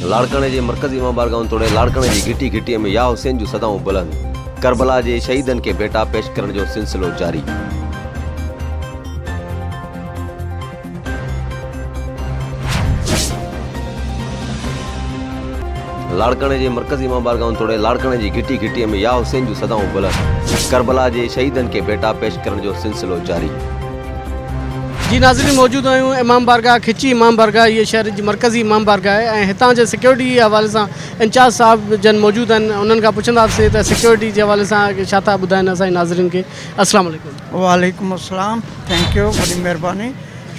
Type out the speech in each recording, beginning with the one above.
लाड़काने जे मरकज़ी इमाम बारगाह तोड़े लाड़काने जी घिटी घिटीअ में या हुसैन जूं सदाऊं बुलंद। करबला जे शहीदनि खे भेटा पेश करण जो सिलसिलो जारी। लाड़काने जे मरकज़ी इमाम बारगाह तोड़े लाड़काने जी घिटी घिटीअ में या हुसैन जूं सदाऊं बुलंद। करबला जे शहीदनि खे भेटा पेश करण जो सिलसिलो जारी। जी नाज़रीन मौजूद आहियूं इमाम बारगाह खिची इमाम बारगाह ये शहर जी मरकज़ी इमाम बारगाह है ऐं हितां जे सिक्योरिटी जे हवाले सां इंचार्ज साहब जन मौजूद आहिनि। उन्हनि खां पुछंदासीं त सिक्योरिटी जे हवाले सां छा था ॿुधाइनि असांजे नाज़रीन खे। अस्सलाम वालेकुम। वालेकुम अस्सलाम। थैंक यू, वॾी महिरबानी।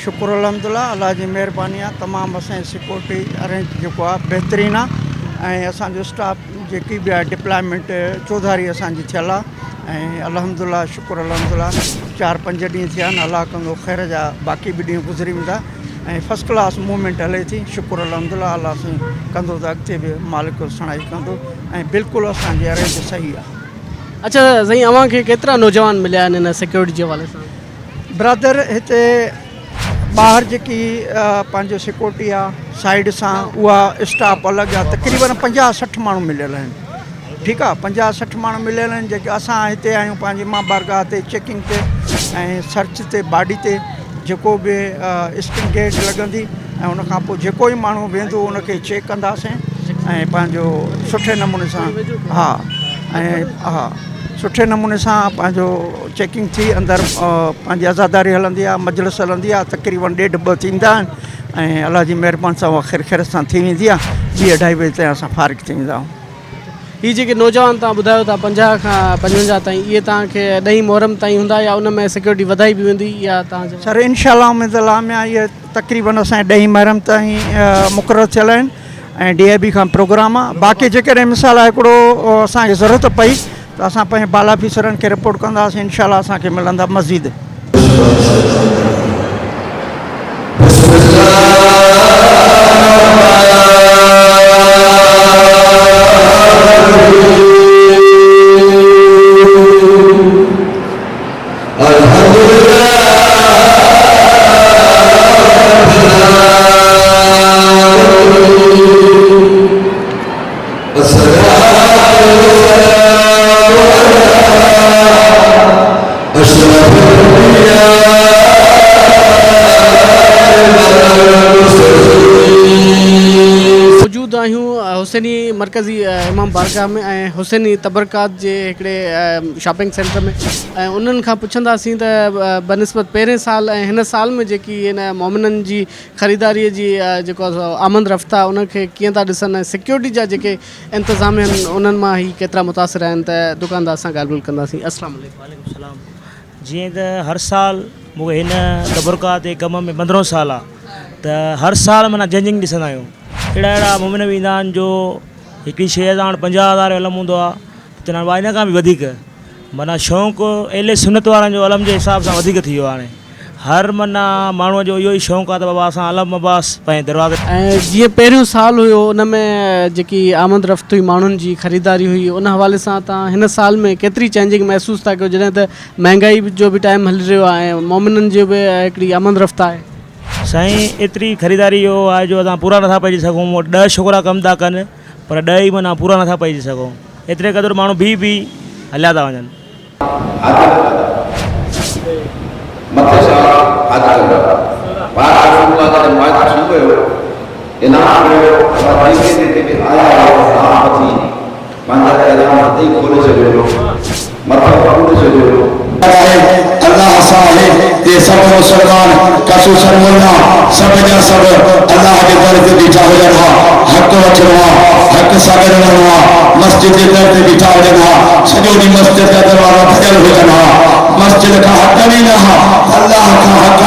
शुक्र अल्हम्दुलिल्लाह, अल्लाह जी महिरबानी आहे। तमामु असांजी सिक्योरिटी अरेंज जेको आहे बहितरीनु आहे ऐं असांजो स्टाफ जेकी बि आहे डिप्लॉयमेंट चौधारी असांजी थियल आहे ऐं अल्हम्दुलिल्लाह शुक्र अल्हम्दुलिल्लाह 4-5 ॾींहं थिया आहिनि। अलाह कंदो ख़ैर जा बाक़ी बि ॾींहं गुज़री वेंदा ऐं फस्ट क्लास मूवमेंट हले थी। शुक्र अल्हम्दुलिल्लाह, अलाह साईं कंदो त अॻिते बि मालिक सणाई कंदो ऐं बिल्कुलु असांजी अरेंज सही आहे। अच्छा साईं, अव्हांखे केतिरा नौजवान मिलिया आहिनि हिन सिक्योरिटी जे हवाले सां? ब्रदर हिते ॿाहिरि जेकी पंहिंजो सिक्योरिटी आहे साइड सां उहा स्टाफ अलॻि आहे। तक़रीबन 50-60 माण्हू मिलियल आहिनि। ठीकु आहे, 50-60 माण्हू मिलियल आहिनि जेके असां हिते आहियूं पंहिंजी इमाम बारगाह ते चेकिंग ते ऐं सर्च ते बाडी ते जेको बि स्क्रीन गेट लॻंदी ऐं उनखां पोइ जेको ई माण्हू वेंदो उनखे चेक कंदासीं ऐं पंहिंजो सुठे नमूने सां सुठे नमूने सां पंहिंजो चेकिंग थी अंदरि पंहिंजी आज़ादारी हलंदी आहे, मजलिस हलंदी आहे। तक़रीबन 1.5-2 थींदा आहिनि ऐं अलाह जी महिरबानी सां उहा ख़ैर सां थी वेंदी आहे। 2-2.5 बजे ताईं असां फारिग थी वेंदा आहियूं। हीअ जेके नौजवान तव्हां ॿुधायो था 50 खां 55 ताईं, इहे तव्हांखे 10 मुहर्रम ताईं हूंदा या उन में सिक्योरिटी वधाई बि वेंदी या तव्हां? सर इंशाअल्लाह उम्मीदुल्लाह में इहे तक़रीबन असांजे 10 मुहर्रम ताईं मुक़ररु थियल आहिनि ऐं DIB खां प्रोग्राम आहे। बाक़ी जेकॾहिं मिसाल हिकिड़ो असांखे ज़रूरत पई त असां पंहिंजे बाला ऑफिसरनि खे रिपोर्ट कंदासीं। इंशाअल्लाह असांखे मिलंदा मज़ीद। मौजूद आहियूं हुसैनी मरकज़ी इमाम बारगाह में ऐं हुसैनी तबरकात जे हिकिड़े शॉपिंग सेंटर में ऐं उन्हनि खां पुछंदासीं त बनिस्बत पहिरें साल ऐं हिन साल में जेकी हिन मोमिननि जी ख़रीदारीअ जी जेको आमद रफ़्ता उनखे कीअं था ॾिसनि ऐं सिक्योरिटी जा जेके इंतिज़ाम आहिनि उन्हनि मां ही केतिरा मुतासिर आहिनि। त दुकानदार सां ॻाल्हि ॿोल कंदासीं। अस्सलाम वालेकुम। वालेकुम सलाम। जीअं त हर साल मूंखे हिन तबरकात जे कम में 15 साल आहे त हर साल माना चेंजिंग ॾिसंदा आहियूं। अहिड़ा मोमिन बि ईंदा आहिनि जो हिकिड़ी शइ सां 50,000 जो अलम हूंदो आहे त इन खां बि वधीक माना शौक़ु एले सुनत वारनि जो अलम जे हिसाब सां वधीक थी वियो आहे। हर माना माण्हूअ जो इहो ई शौक़ु आहे त बाबा असां अलम अब्बास पंहिंजे दरवाज़े। ऐं जीअं पहिरियों साल हुयो उन में जेकी आमद रफ़्त हुई माण्हुनि जी ख़रीदारी हुई उन हवाले सां तव्हां हिन साल में केतिरी चेंजिंग महसूसु था कयो जॾहिं त महांगाई जो बि टाइम हली रहियो आहे ऐं मोमिननि जो बि हिकिड़ी आमद रफ़्त आहे? साईं एतिरी ख़रीदारी इहो आहे जो असां पूरा नथा पइजी सघूं। 10 छोकिरा कमु था कनि पर 10 ई माना पूरा नथा पइजी सघूं। एतिरे क़दुरु माण्हू बि हलिया था वञनि। अल्लाह साहिब ये सब मुसलमान कसुसन मुल्ला सब जा सब अल्लाह के दर ते बिठा वजनवा हक वचनवा हक सागर वनवा मस्जिद के दर ते बिठा वजनवा सजो दी मस्जिद का दरवाजा भजल वजनवा मस्जिद का हक नहीं रहा अल्लाह का हक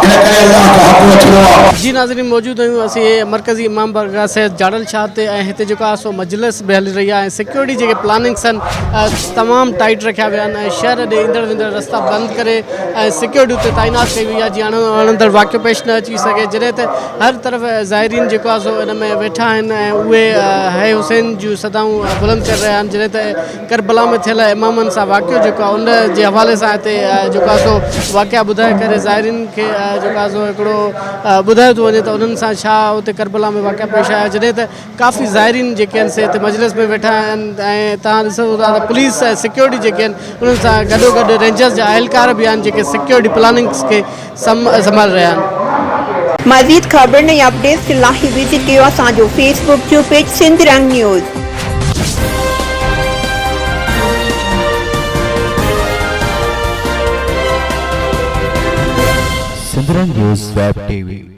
इन करे अल्लाह का हक वचनवा। जी नाज़रीन मौजूद आहियूं असीं मरकज़ी इमाम बारगाह से जाड़ल शाह ते ऐं हिते जेको आहे सो मजलिस बि हली रही आहे ऐं सिक्योरिटी जेके प्लानिंग्स आहिनि तमामु टाइट रखिया विया आहिनि ऐं शहर ॾे ईंदड़ वेंदड़ रस्ता बंदि करे ऐं सिक्योरिटी उते तैनात कई वई आहे जीअं अंदरि वाक़ियो पेश न अची सघे। जॾहिं त हर तरफ़ ज़ाइरीन जेको आहे सो इन में वेठा आहिनि ऐं उहे है हुसैन जूं सदाऊं बुलंद करे रहिया आहिनि। जॾहिं त करबला में थियल इमामनि सां वाक़ियो जेको आहे उन जे हवाले सां हिते जेको आहे सो वाक़िया ॿुधाए करे ज़ाइरीन खे जेको आहे सो हिकिड़ो ॿुधायो थो वञे त उन्हनि सां छा हुते करबला में वाक़िया पेश आया, जॾहिं त काफ़ी ज़ाइरीन जेके आहिनि से हिते मजलिस में वेठा आहिनि ऐं तव्हां ॾिसो था त पुलिस ऐं सिक्योरिटी जेके आहिनि उन्हनि सां गॾोगॾु रेंजर्स जा अहलकार बि आहिनि जेके सिक्योरिटी प्लानिंग्स खे संभाल रहिया आहिनि। मज़ीद ख़बर ऐं अपडेट्स जे लाइ विज़िट कयो असांजो फेसबुक जो पेज सिंध रंग न्यूज़। सिंध रंग न्यूज़ वेब टीवी।